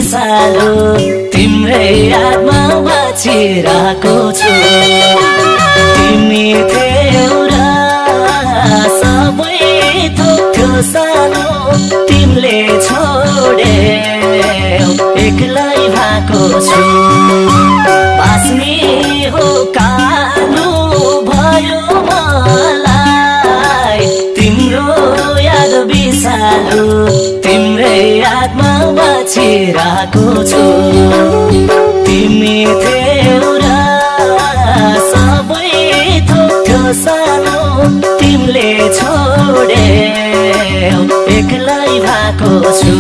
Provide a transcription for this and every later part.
बिसालो तिम्रै यादमा बाँचिरहेको छु तिमी थियौ र सबै थोक्यो सानो तिमीले छोड्यौ एक्लै भएको छु बास्नी हो कानु भयो मलाई तिम्रो याद बिसालो तिम्रै यादमा बाँचिरहेको छु तिमी थियौ र सबै थोक्यो सानो तिमीले छोड्यौ एक्लै भएको छु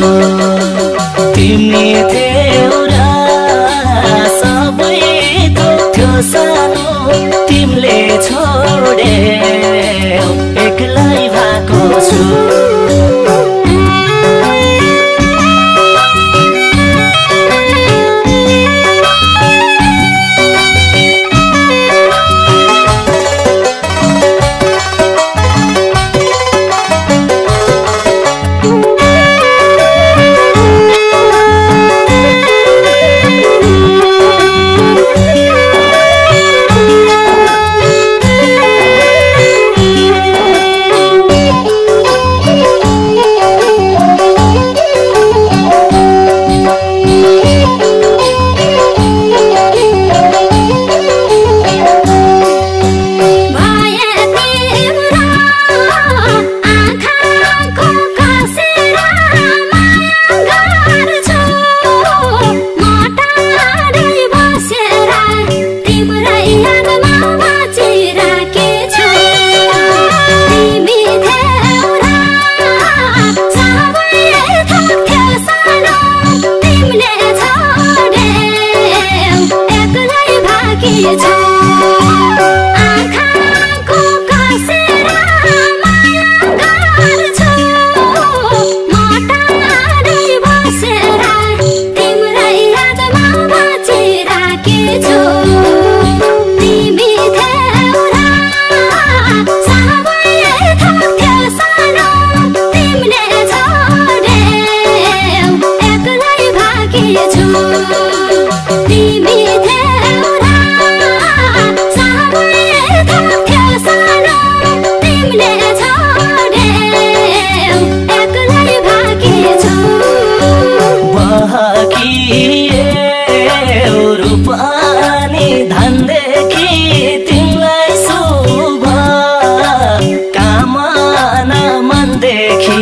तिमी थियौ र सबै थोक्यो सानो तिमीले छोड्यौ एक्लै भएको छु रूपानी धनदेखि तिमीलाई शुभ कामना मनदेखि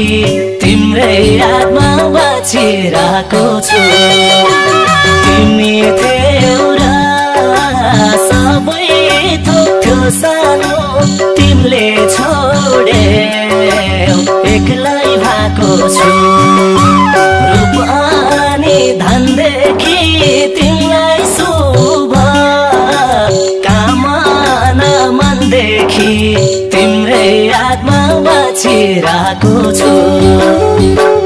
तिम्रै यादमा बाँचिरहेको छु तिमी थियौ र सबै थोक्यो सानो तिमीले छोड्यौ एक्लै भएको छु रूपानी धनदेखि तिमीलाई शुभ कामना मनदेखि तिम्रै यादमा बाँचिरहेको छु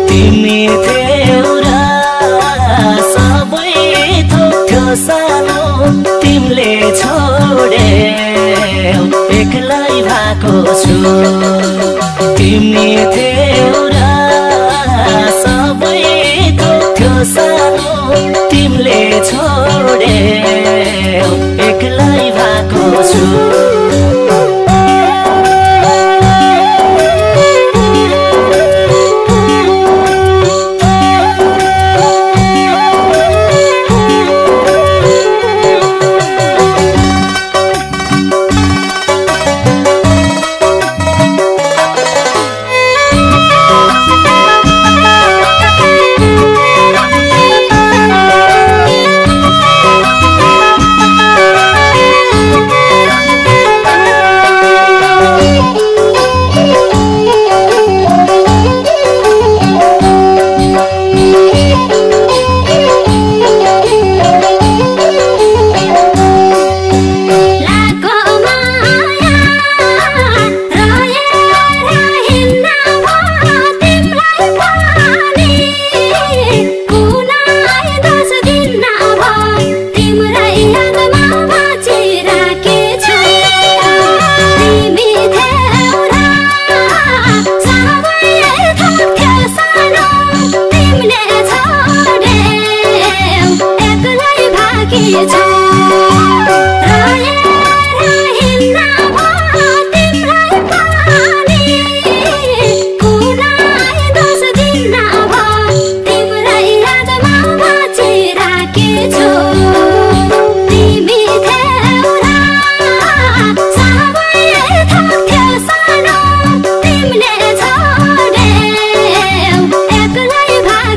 तिमी थियौ र सबै थोक्यो सानो तिमीले छोड्यौ एक्लै भएको छु तिमी थियौ र सबै थोक्यो सानो तिमीले छोड्यौ एक्लै भएको छु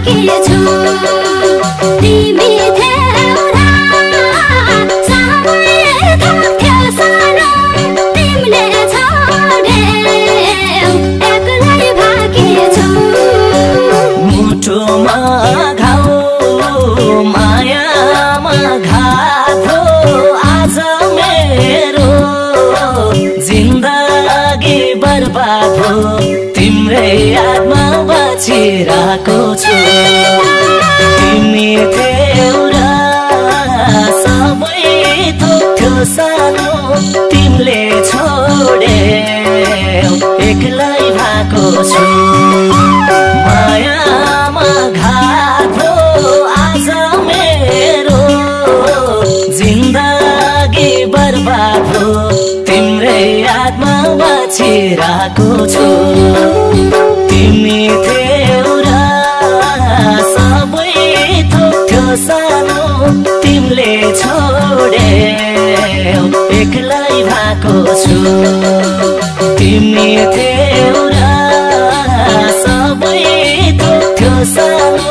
भाकी छु तिमी थियौ र सबै थोक्थ्यो सानो तिमीले छोड्यौ एक्लै भाकी छु मुटुमा घाउ मायामा घात हो आज मेरो जिन्दगी बर्बाद हो तिम्रै यादमा बाँचिरहेको छु तिमी थियौ र सबै थोक्थ्यो सानो तिमीले छोड्यौ एक्लै भएको छु मायामा घात हो आज मेरो जिन्दगी बर्बाद हो तिम्रै यादमा बाँचिरहेको छु तिमी थियौ र सबै थोक्थ्यो सानो तिमीले छोड्यौ एक्लै भएको छु तिमी थियौ र सबै थोक्थ्यो सानो